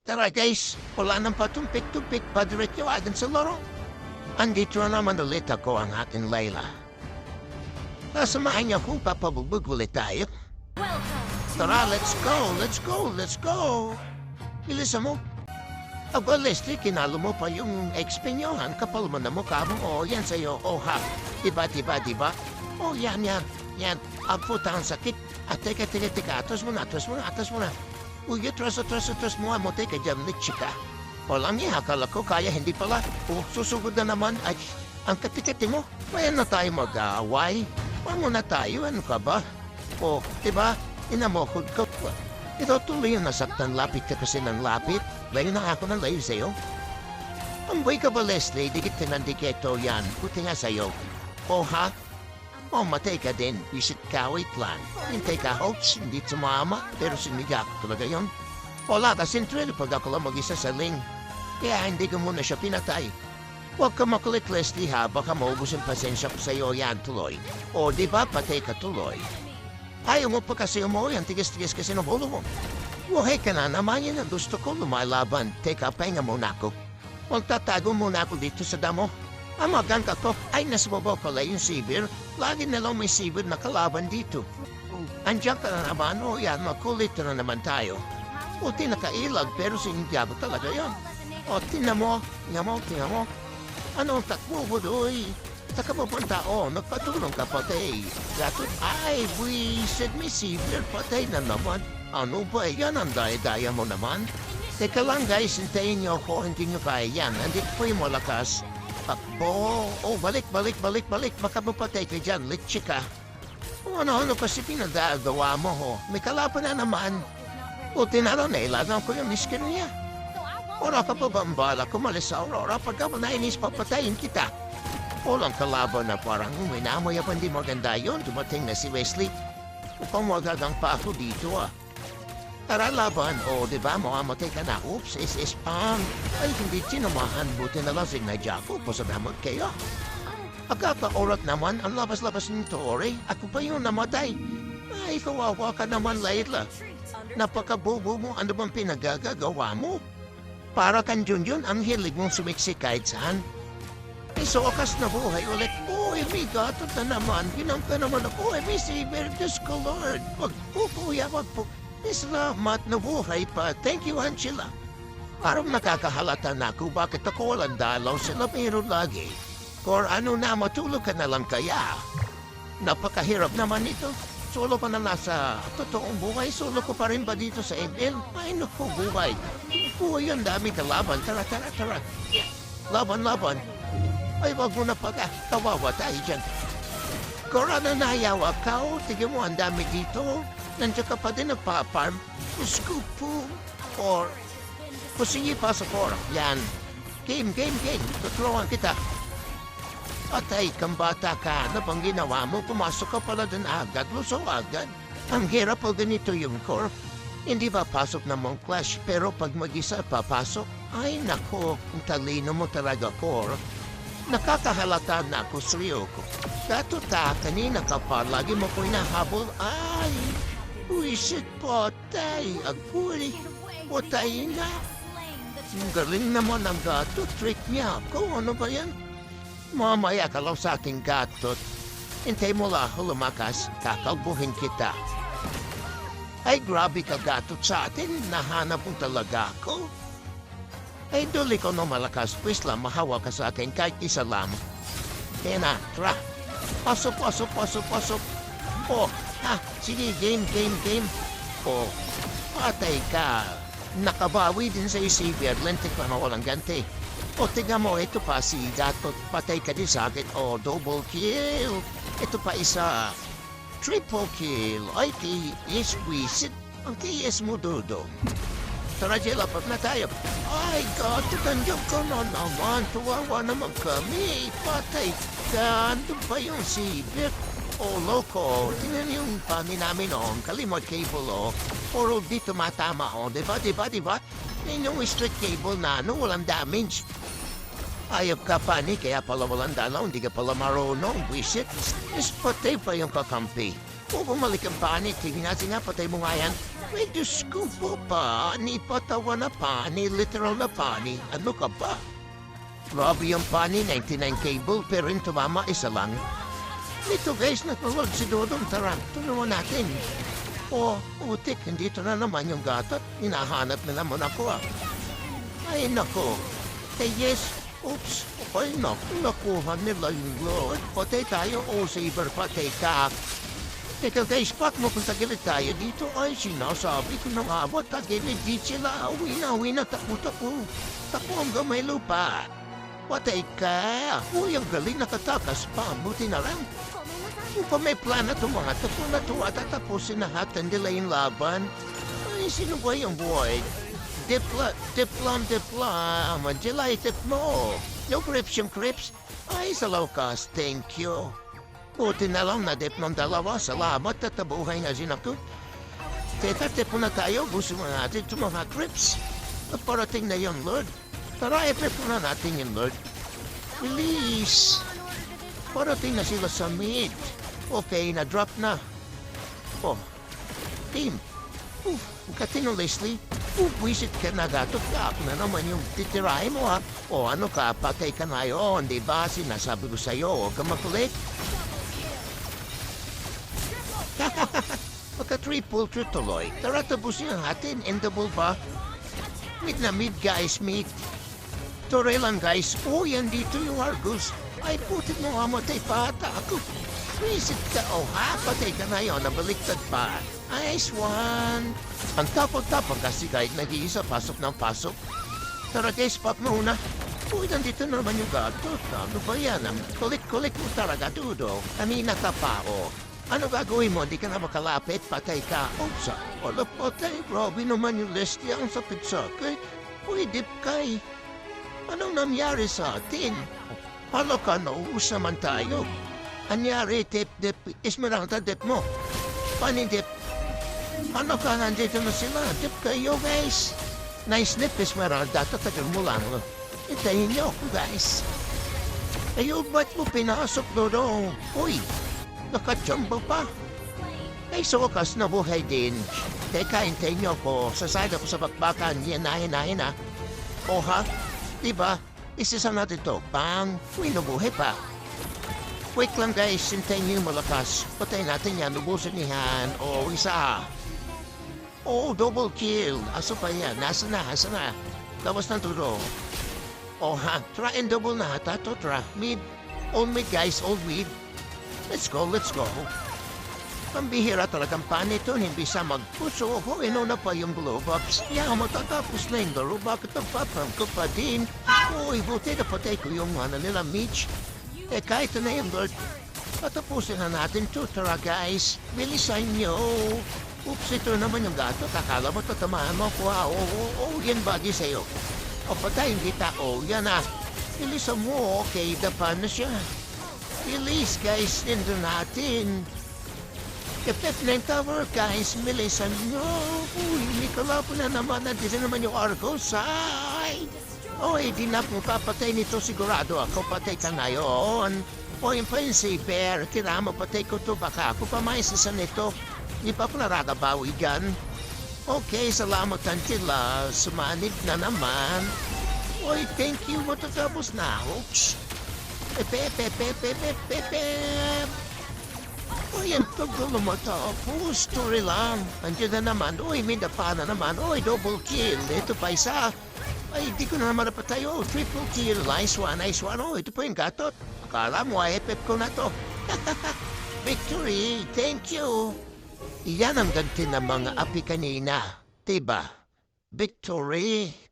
Tara guys, wala nang patumpik-tumpik pa diretso agad sa laro. Andito na naman ulit ako ang ating Layla. Nasamahan niyo kung papabugbog ulit tayo. Tara, let's go, let's go, let's go. Bilisan mo. Aba, Leslie, kinalo mo pa yung XP nyo. Ang kapal mo na mukha mo. Oh, yan sa'yo. Oh, ha. Diba? Oh, yan. Ang puta ang sakit. At teka. Atras mo na. Uy, atras mo. Amote ka dyan, chika. Walang niya, akala ko kaya, hindi pala. Oh, susugod na naman. Ay, ang katikati mo. Kaya na tayo mag-aaway. Huwag muna tayo, ano ka ba? Oh, diba? Inamokod ko. Ito tuloy yung nasaktan, lapit ka kasi ng lapit. Layo na ako ng layo sa'yo. Ang boy ka ba, Leslie? Dikit ka ng dikito yan. Puti nga sa'yo. Oh, ha? Oh, matay ka din. Visit ka, wait lang. Hintay ka, hopes. Hindi sumama. Pero sinigya ko talaga yun. Wala kasing thrill pag ako lang mag-isa sa ling. Kaya hindi ko muna siya pinatay. Huwag ka makulit, Leslie, ha? Baka maubos yung pasensya ko sa'yo yan tuloy. O, di ba, patay ka tuloy. Ayaw mo pa kasi umuwi, ang tigas-tigas kasi ng ulo mo. Buhay ka na naman yan ang gusto ko lumalaban. Teka, pahinga muna ako. Magtatago muna ako dito sa damo. Ang maganda ko ay nasababa pala yung sibir. Lagi na lang may sibir na kalaban dito. Andiyan ka na naman, o yan, makulit na naman tayo. Buti nakailag, pero sinigyago talaga yan. O, tingnan mo. Anong takbo mo doy? Saka pupunta, nagpatulong ka patay. Gatot, ay, buwisit, may sibir, patay na naman. Ano ba, yan ang daya-daya mo naman? Teka lang guys, hintayin niyo ako, hindi niyo kaya yan. Nandito po yung malakas. Takbo, balik, baka mapatay ka dyan, litsi ka. Ano kasi pinagagawa mo, ho? May kalaban na naman. Buti na lang, nailagan ko yung miskin niya. Ora ka pa ba ang bala, kumalis sa Aurora, pagka mo nainis, papatayin kita. Walang kalaban na parang uminamoy pa hindi maganda yun. Dumating na si Wesley. Mukhang magagang pa ako dito Tara laban. Diba? Makamatay ka na. Oops, spam. Ay, hindi sinamahan. Buti na lang signadya ko. Pasadamag kayo. Agkaka-orat naman ang labas-labas nito, Ori. Ako pa yung namatay. Ay, kawawa ka naman, Layla. Napaka-bobo mo. Ano bang pinagagagawa mo? Para kang Junjun, ang hilig mong sumiksik kahit saan. So, akas na buhay ulit. May gatot na naman. Ginampa naman ako. May saber. Diyos ko, Lord. Wag po. Salamat na buhay pa. Thank you, Angela. Parang nakakahalata na ako bakit ako walang dalaw sila pero lagi. Or ano na, matulog ka na lang kaya. Napakahirap naman ito. Solo pa na nasa totoong buhay. Solo ko pa rin ba dito sa ML? Ay, naku, buhay. Buhay, ang dami kalaban. Tara. Laban. Ay, wag mo na kawawa tayo dyan. Kora na nayawa ka, tigyan mo, ang dami dito. Nandiyan ka pa din nagpa-farm. Gusto po. Or, sige pa sa Cora. Yan. Game. Tutulungan kita. Patay kang bata ka. Ano bang ginawa mo? Pumasok ka pala din agad. Luso agad. Ang hirap po ganito yung Cora. Hindi ba pasok na mong clash? Pero pag mag-isa papasok, ay nako, ang talino mo talaga, Cora. Nakakahalata na ako sa iyo ko. Dato kanina ka pa, lagi mo ko hinahabol. Ay, wisit patay. Agpuri, patay na. Ang galing naman ang gato, trick niya ako. Ano ba yan? Mamaya ka lang sa aking gatot. Hintay mo lang lumakas, kakalbuhin kita. Ay, grabe ka gatot sa atin. Nahanap mo talaga ako. Ay, duli ko no malakas. Pwes lang, mahawa ka sa akin kahit isa lang. Kaya na, tara. Pasok. Sige, game. Patay ka. Nakabawi din sa isibir. Lentik pa na walang ganti. Tiga mo, ito pa si Gatot. Patay ka din sa akin. Double kill. Ito pa isa. Triple kill. Ay, TS wisit. Ang TS mo, Dodo. Tara, Jill, apat na tayo. Ay, God, tanggap ka na naman. Tuwawa naman kami. Patay ka. Doon pa yung sibir. Loko. Tingnan yung pani namin, Kalimot cable, Puro dito matama, Diba? Yan yung straight cable na, walang damage. Ayop ka, pani, kaya pala walang dalaw. Hindi ka pala marunong. Wisit. Patay pa yung kakampi. Bumalik ang pani. Tingnan nga, patay mo nga yan. May Diyos ko po pa, ni patawa na pa, ni literal na pa, ni ano ka ba? Grabe yung pa ni 99 cable pero yung tumama isa lang. Ito guys, natulog si Dodong. Tara, tulungan natin. Utik, dito na naman yung gatot. Hinahanap na naman ako ah. Ay nako. Yes. Oops. Ay naku, nakuha nila yung Lord. Patay tayo. Saber, patay ka. Teka guys, pak mo kung tagilid tayo dito. Ay, sinasabi ko na nga ba, tagilid di sila. Uwi na, tapo. Tapo ang gamay lupa. Patay ka. Ang galing nakatakas pa. Buti na lang. Kung may plano itong mga tapo na ito at tatapusin na hatan nila yung laban. Ay, sino ba yung boy? Dipla. Manjilay mo. No grips yung grips. Ay, sa lokas. Thank you. Buti na lang na dip ng dalawa. Salamat at tabuhay na sinako. Teta-tip na tayo. Gusto mo natin itong mga grips. At parating na yung Lord. Tara, i-prep na natin yung Lord. Release. Parating na sila sa mid. Okay, na-drop na. Team. Katino, Leslie. Wisit ka na gatot ka. Ako na naman yung titirahin mo ha. Ano ka, patay ka na yun. Diba, sinasabi ko sa'yo, huwag ka makulit. Pagka-triple tuloy. Tara, tapusin ang atin. Endable ba? Mid na mid, guys, mid. Torelan, guys. Yan dito yung Argus. Ay, putit mo amatay pa ata ako. Visit ka, patay ka na yun, nabaliktad pa. Nice one. Ang tapon-tapon kasi kahit nag-iisa, pasok ng pasok. Tara guys, pop muna. Nandito na naman yung gato. Ano ba yan? Kulik-kulik mo talaga, Dudo. Kanina ka pa, Ano gagawin mo? Di ka na makalapit, patay ka. Wala patay. Grabe naman yung Leslie ang sapit-sakit. Dip kay. Anong nangyari sa atin? Hala ka, nauus naman tayo. Anyari, dip, Esmeralda, dip mo. Panidip. Ano ka, nandito na sila. Dip kayo, guys. Nice nip, Esmeralda. Tatagal mo lang. Itayin niyo ako, guys. Ba't mo pinasok doon? Nakachamba pa. Ay, sa wakas nabuhay din. Teka, hintayin niyo ako. Sasayad ako sa bakbakan. Hinahin ha. Ha? Diba? Isisa natin to. Bang! Nabuhay pa. Wait lang guys, hintayin niyo yung malakas. Patay natin yan. Ubusin niyan. Isa. Double kill. Aso pa yan. Nasa na. Labas ng turo. Try and double na. Tra. Mid. All mid guys. All mid. Let's go. Pambihira talagang panito, hindi sa magpuso. Na pa yung blow ups. Matatapos na yung laro. Bakit nagpapam ko pa din? Buti na patay ko yung nila, Mitch. Kahit na yung Lord. Patapusin na natin to. Tara guys, bilisan nyo. Ito naman yung gato. Kakala mo tatamaan mo ko. Yan bagay sa'yo. Patay hindi tao. Yan bilisan mo. Okay, dapan na siya. Bilis guys, nindo natin. Kapit na yung tower guys, bilisan nyo. May kalapo na naman. Nandito naman yung Argos. Di na po papatay nito sigurado. Ako patay ka na yun. Yung pa yung saber. Tira mo patay ko to. Baka ako pa maisasa nito. Di pa po naragabawi dyan. Okay, salamat ang tila. Sumanib na naman. Thank you. Matatapos na. Yan paggulo mo tapos. Story lang. Andiyan na naman. May dapa na naman. Double kill. Ito pa isa. Di ko na naman napatay. Triple kill. Nice one. Ito po yung gatot. Akala mo, epep ko na to. Victory. Thank you. Iyan ang ganti ng mga api kanina. Diba? Victory.